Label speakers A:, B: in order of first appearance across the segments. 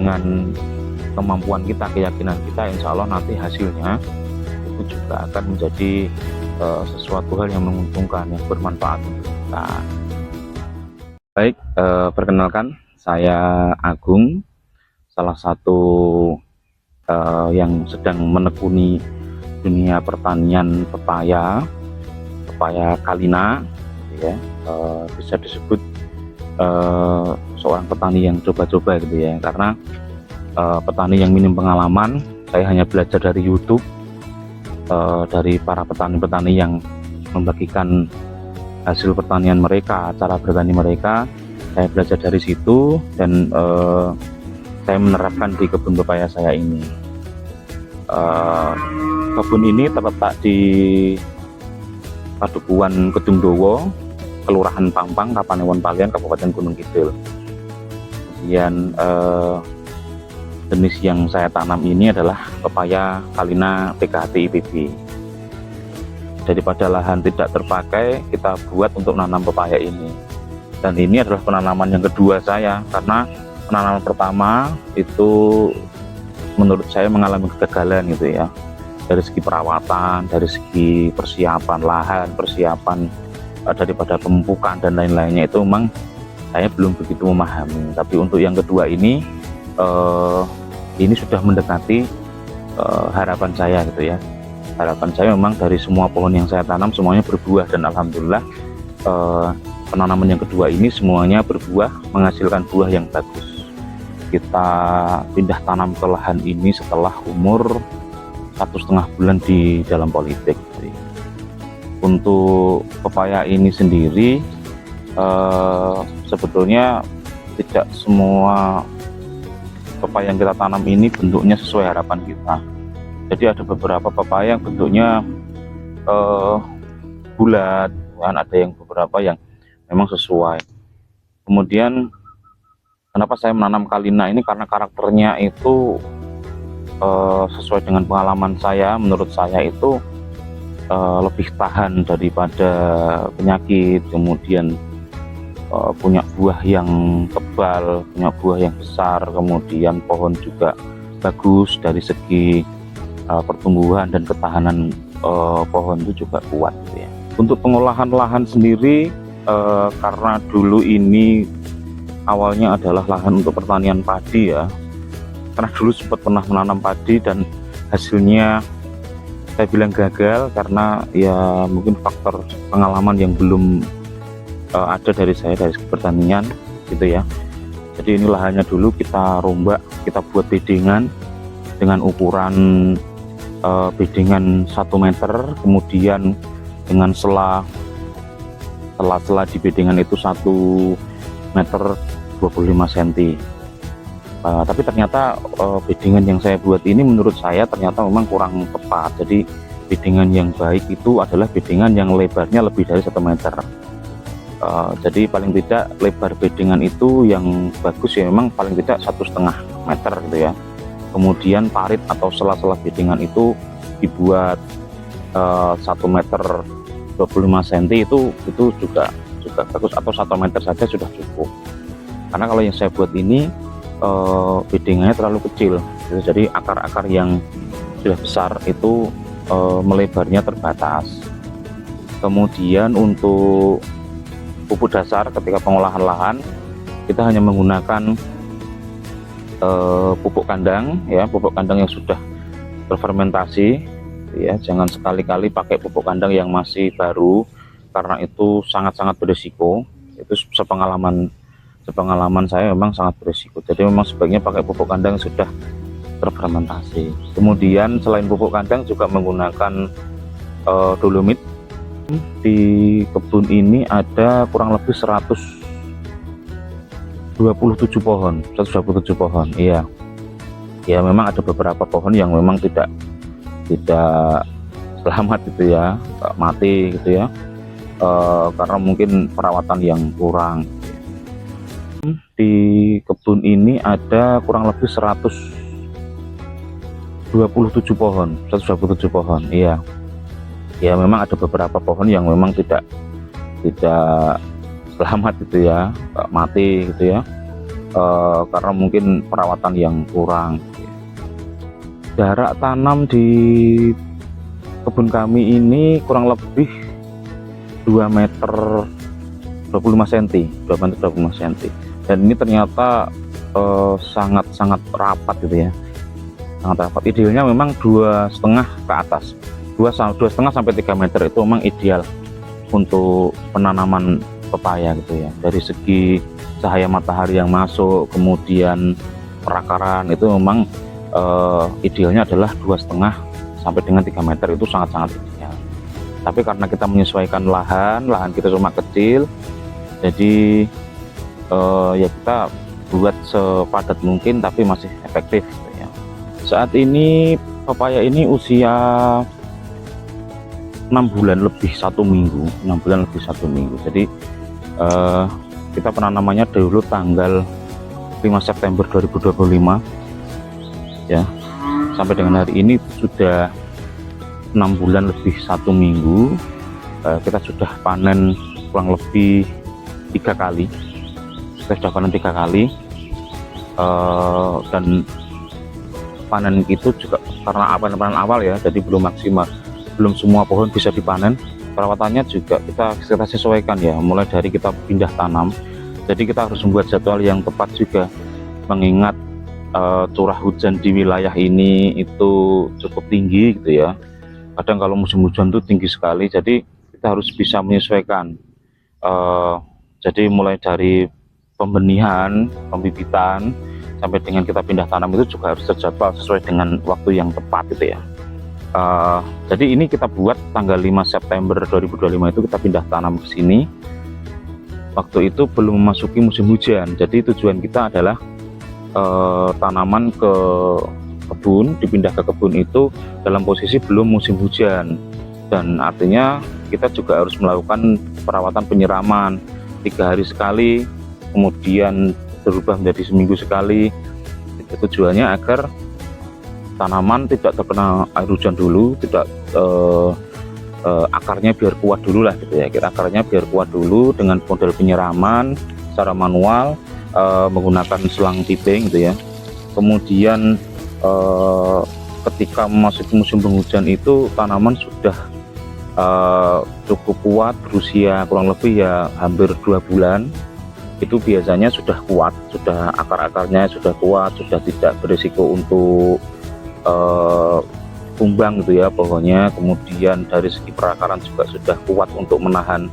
A: dengan kemampuan kita, keyakinan kita, insya Allah nanti hasilnya itu juga akan menjadi sesuatu hal yang menguntungkan, yang bermanfaat untuk kita. Baik, perkenalkan, saya Agung, salah satu yang sedang menekuni dunia pertanian pepaya Kalina, gitu ya. Bisa disebut seorang petani yang coba-coba gitu ya, karena petani yang minim pengalaman. Saya hanya belajar dari YouTube, dari para petani-petani yang membagikan hasil pertanian mereka, cara bertani mereka. Saya belajar dari situ dan saya menerapkan di kebun pepaya saya ini. Kebun ini terletak di Padukuhan Kedungdowo, Kelurahan Pampang, Kapanewon Palian, Kabupaten Gunung Kidul. Kemudian jenis yang saya tanam ini adalah pepaya Kalina PKHT IPB. Daripada lahan tidak terpakai, kita buat untuk menanam pepaya ini. Dan ini adalah penanaman yang kedua saya, karena penanaman pertama itu menurut saya mengalami kegagalan gitu ya. Dari segi perawatan, dari segi persiapan lahan, persiapan daripada pemupukan dan lain-lainnya, itu memang saya belum begitu memahami. Tapi untuk yang kedua ini sudah mendekati harapan saya gitu ya. Harapan saya memang dari semua pohon yang saya tanam semuanya berbuah, dan alhamdulillah penanaman yang kedua ini semuanya berbuah, menghasilkan buah yang bagus. Kita pindah tanam ke lahan ini setelah umur 1,5 bulan di dalam politik. Untuk pepaya ini sendiri sebetulnya tidak semua pepaya yang kita tanam ini bentuknya sesuai harapan kita. Jadi ada beberapa pepaya yang bentuknya bulat, kan ada yang beberapa yang memang sesuai. Kemudian kenapa saya menanam Kalina ini, karena karakternya itu sesuai dengan pengalaman saya. Menurut saya itu lebih tahan daripada penyakit, kemudian punya buah yang tebal, punya buah yang besar, kemudian pohon juga bagus dari segi pertumbuhan dan ketahanan pohon itu juga kuat gitu ya. Untuk pengolahan lahan sendiri, karena dulu ini awalnya adalah lahan untuk pertanian padi ya, karena dulu sempat pernah menanam padi dan hasilnya saya bilang gagal, karena ya mungkin faktor pengalaman yang belum ada dari saya dari pertanian gitu ya. Jadi ini lahannya dulu kita rombak, kita buat bedengan dengan ukuran bedengan 1 meter, kemudian dengan sela di bedengan itu 1 meter 25 cm. Tapi ternyata bedengan yang saya buat ini menurut saya ternyata memang kurang tepat. Jadi bedengan yang baik itu adalah bedengan yang lebarnya lebih dari 1 meter. Jadi paling tidak lebar bedengan itu yang bagus ya memang paling tidak 1,5 meter gitu ya. Kemudian parit atau sela-sela bedengan itu dibuat 1 meter 25 cm, itu juga bagus, atau 1 meter saja sudah cukup. Karena kalau yang saya buat ini bedengannya terlalu kecil gitu, jadi akar-akar yang sudah besar itu melebarnya terbatas. Kemudian untuk pupuk dasar ketika pengolahan lahan, kita hanya menggunakan pupuk kandang ya, pupuk kandang yang sudah berfermentasi ya. Jangan sekali-kali pakai pupuk kandang yang masih baru, karena itu sangat-sangat berisiko. Itu sepengalaman saya memang sangat berisiko. Jadi memang sebaiknya pakai pupuk kandang yang sudah terfermentasi. Kemudian selain pupuk kandang juga menggunakan dolomit. Di kebun ini ada kurang lebih 127 pohon, iya. Ya memang ada beberapa pohon yang memang tidak selamat gitu ya, mati gitu ya, karena mungkin perawatan yang kurang. Di kebun ini ada kurang lebih 127 pohon, iya. Ya memang ada beberapa pohon yang memang tidak selamat gitu ya, mati gitu ya, karena mungkin perawatan yang kurang. Jarak tanam di kebun kami ini kurang lebih 2 meter 25 cm, 2 meter 25 cm, dan ini ternyata sangat-sangat rapat gitu ya, sangat rapat. Idealnya memang 2,5 ke atas, 2,5 sampai 3 meter itu memang ideal untuk penanaman pepaya gitu ya. Dari segi cahaya matahari yang masuk, kemudian perakaran itu memang idealnya adalah 2,5 sampai dengan 3 meter, itu sangat-sangat ideal. Tapi karena kita menyesuaikan lahan kita cuma kecil, jadi ya kita buat sepadat mungkin tapi masih efektif gitu ya. Saat ini pepaya ini usia 6 bulan lebih 1 minggu, 6 bulan lebih 1 minggu. Jadi kita penanamannya dulu tanggal 5 September 2025 ya, sampai dengan hari ini sudah 6 bulan lebih 1 minggu. Kita sudah panen kurang lebih 3 kali, kita sudah panen 3 kali, dan panen itu juga karena panen awal ya, jadi belum maksimal, belum semua pohon bisa dipanen. Perawatannya juga kita sesuaikan ya, mulai dari kita pindah tanam, jadi kita harus membuat jadwal yang tepat juga, mengingat curah hujan di wilayah ini itu cukup tinggi gitu ya. Kadang kalau musim hujan itu tinggi sekali, jadi kita harus bisa menyesuaikan. Jadi mulai dari pembenihan, pembibitan, sampai dengan kita pindah tanam itu juga harus terjadwal sesuai dengan waktu yang tepat gitu ya. Jadi ini kita buat tanggal 5 September 2025 itu kita pindah tanam ke sini. Waktu itu belum memasuki musim hujan, jadi tujuan kita adalah tanaman ke kebun, dipindah ke kebun itu dalam posisi belum musim hujan, dan artinya kita juga harus melakukan perawatan penyiraman 3 hari sekali, kemudian berubah menjadi seminggu sekali. Tujuannya agar tanaman tidak terkena air hujan dulu, tidak akarnya biar kuat dulu lah gitu ya. Akarnya biar kuat dulu dengan model penyiraman secara manual, menggunakan selang piping gitu ya. Kemudian ketika memasuki musim penghujan itu tanaman sudah cukup kuat, berusia kurang lebih ya hampir 2 bulan. Itu biasanya sudah kuat, sudah akar-akarnya sudah kuat, sudah tidak berisiko untuk tumbang gitu ya pohonnya. Kemudian dari segi perakaran juga sudah kuat untuk menahan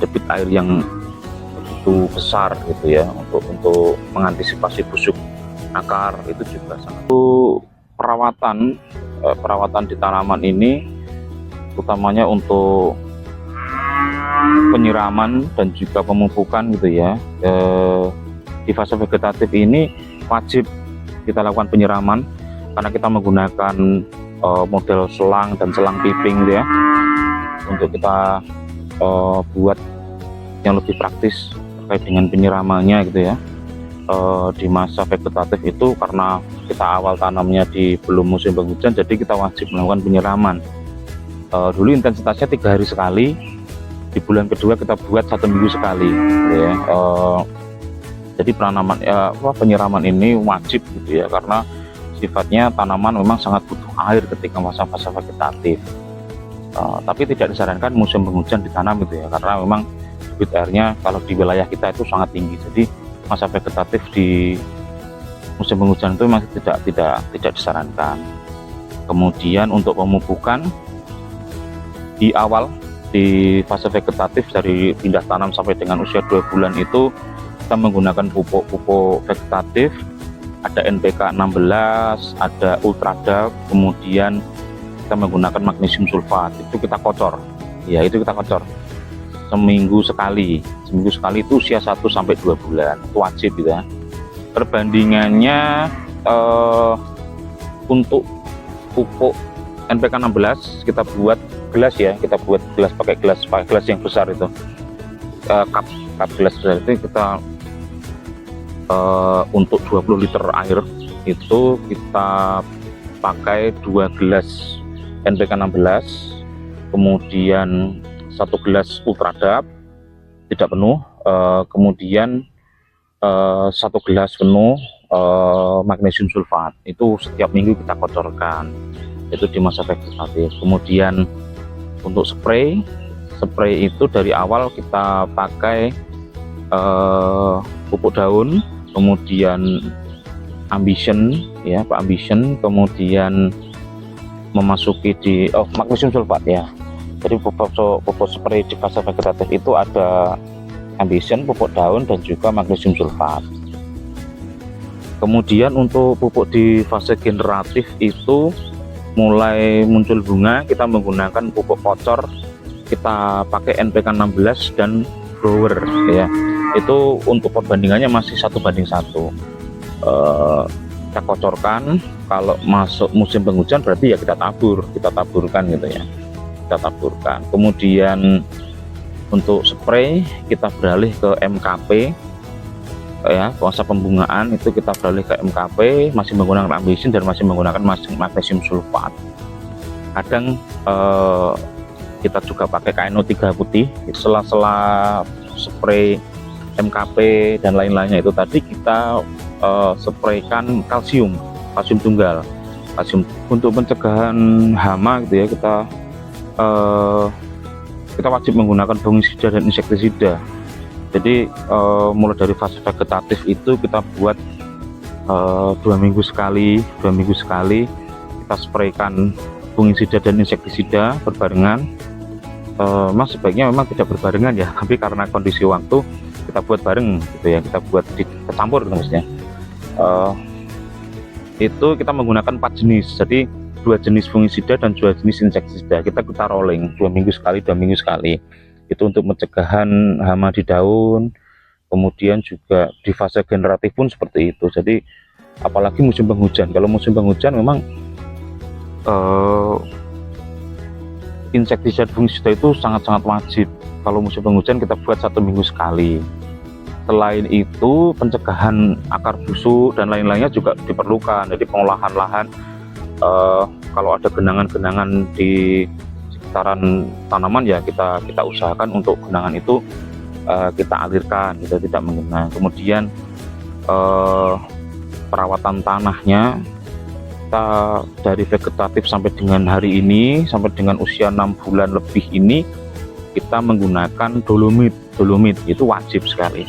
A: debit air yang begitu besar gitu ya, untuk mengantisipasi busuk akar. Itu juga sangat perawatan di tanaman ini, utamanya untuk penyiraman dan juga pemupukan gitu ya. Di fase vegetatif ini wajib kita lakukan penyiraman karena kita menggunakan model selang dan selang piping gitu ya, untuk kita buat yang lebih praktis terkait dengan penyiramannya gitu ya. Di masa vegetatif itu karena kita awal tanamnya di belum musim penghujan, jadi kita wajib melakukan penyiraman. Dulu intensitasnya 3 hari sekali, di bulan kedua kita buat 1 minggu sekali gitu ya. Jadi penyiraman ini wajib gitu ya, karena sifatnya tanaman memang sangat butuh air ketika masa-masa vegetatif. Tapi tidak disarankan musim penghujan ditanam gitu ya, karena memang debit airnya kalau di wilayah kita itu sangat tinggi. Jadi masa vegetatif di musim penghujan itu masih tidak disarankan. Kemudian untuk pemupukan di awal, di fase vegetatif dari pindah tanam sampai dengan usia 2 bulan itu kita menggunakan pupuk vegetatif. Ada NPK 16, ada Ultradap, kemudian kita menggunakan magnesium sulfat. Itu kita kocor ya, itu kita kocor seminggu sekali itu usia 1 sampai 2 bulan, itu wajib gitu ya. Perbandingannya untuk pupuk NPK 16 kita buat gelas ya, kita buat gelas pakai gelas yang besar itu, cup gelas besar itu kita untuk 20 liter air itu kita pakai 2 gelas NPK 16, kemudian 1 gelas Ultradap tidak penuh, kemudian 1 gelas penuh magnesium sulfat itu setiap minggu kita kocorkan, itu di masa vegetatif. Kemudian untuk spray itu dari awal kita pakai pupuk daun, kemudian Ambition ya, Pak Ambition, kemudian memasuki di magnesium sulfat ya. Jadi pupuk spray di fase vegetatif itu ada Ambition, pupuk daun, dan juga magnesium sulfat. Kemudian untuk pupuk di fase generatif itu mulai muncul bunga, kita menggunakan pupuk kocor, kita pakai NPK 16 dan grower ya. Itu untuk perbandingannya masih 1:1. Kita kocorkan, kalau masuk musim penghujan berarti ya kita taburkan gitu ya, kita taburkan. Kemudian untuk spray kita beralih ke MKP ya, masa pembungaan itu kita beralih ke MKP, masih menggunakan Ambition dan masih menggunakan magnesium sulfat. Kadang kita juga pakai KNO3 putih. Sela-sela spray MKP dan lain-lainnya itu tadi kita spraykan kalsium tunggal, kalsium untuk pencegahan hama gitu ya. Kita wajib menggunakan fungisida dan insektisida. Jadi mulai dari fase vegetatif itu kita buat 2 minggu sekali kita spraykan fungisida dan insektisida berbarengan. Sebaiknya memang tidak berbarengan ya, tapi karena kondisi waktu kita buat bareng gitu ya, kita campur gitu maksudnya. Itu kita menggunakan 4 jenis, jadi 2 jenis fungisida dan 2 jenis insektisida. Kita rolling 2 minggu sekali. Itu untuk pencegahan hama di daun. Kemudian juga di fase generatif pun seperti itu. Jadi apalagi musim penghujan, kalau musim penghujan memang insektisida fungisida itu sangat-sangat wajib. Kalau musim penghujan kita buat 1 minggu sekali. Selain itu pencegahan akar busuk dan lain-lainnya juga diperlukan. Jadi pengolahan lahan, kalau ada genangan-genangan di sekitaran tanaman ya kita usahakan untuk genangan itu kita alirkan, kita tidak menggenang. Kemudian perawatan tanahnya, kita dari vegetatif sampai dengan hari ini, sampai dengan usia 6 bulan lebih ini, kita menggunakan dolomit itu wajib sekali.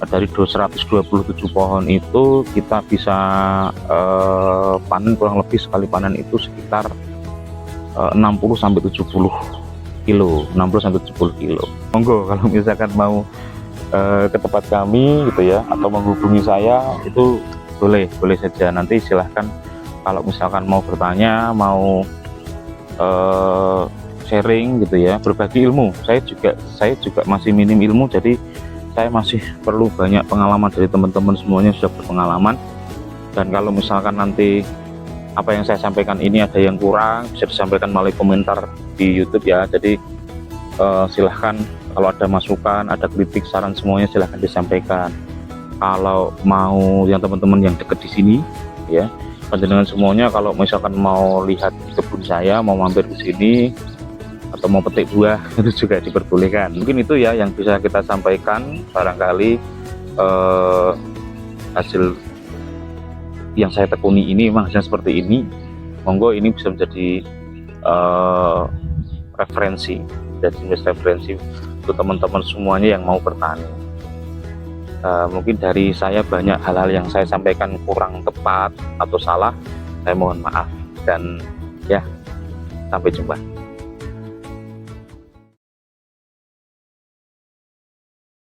A: Dari 127 pohon itu kita bisa panen kurang lebih sekali panen itu sekitar 60-70 kilo. Monggo kalau misalkan mau ke tempat kami gitu ya, atau menghubungi saya itu boleh saja. Nanti silahkan kalau misalkan mau bertanya, mau sharing gitu ya, berbagi ilmu. Saya juga masih minim ilmu, jadi saya masih perlu banyak pengalaman dari teman-teman semuanya sudah berpengalaman. Dan kalau misalkan nanti apa yang saya sampaikan ini ada yang kurang, bisa disampaikan melalui komentar di YouTube ya. Jadi silahkan kalau ada masukan, ada kritik, saran, semuanya silahkan disampaikan. Kalau mau yang teman-teman yang dekat di sini ya, panjenengan semuanya kalau misalkan mau lihat kebun saya, mau mampir ke sini atau mau petik buah itu juga diperbolehkan. Mungkin itu ya yang bisa kita sampaikan. Barangkali hasil yang saya tekuni ini memang hasilnya seperti ini. Monggo ini bisa menjadi referensi untuk teman-teman semuanya yang mau bertani. Mungkin dari saya banyak hal-hal yang saya sampaikan kurang tepat atau salah, saya mohon maaf, dan ya sampai jumpa.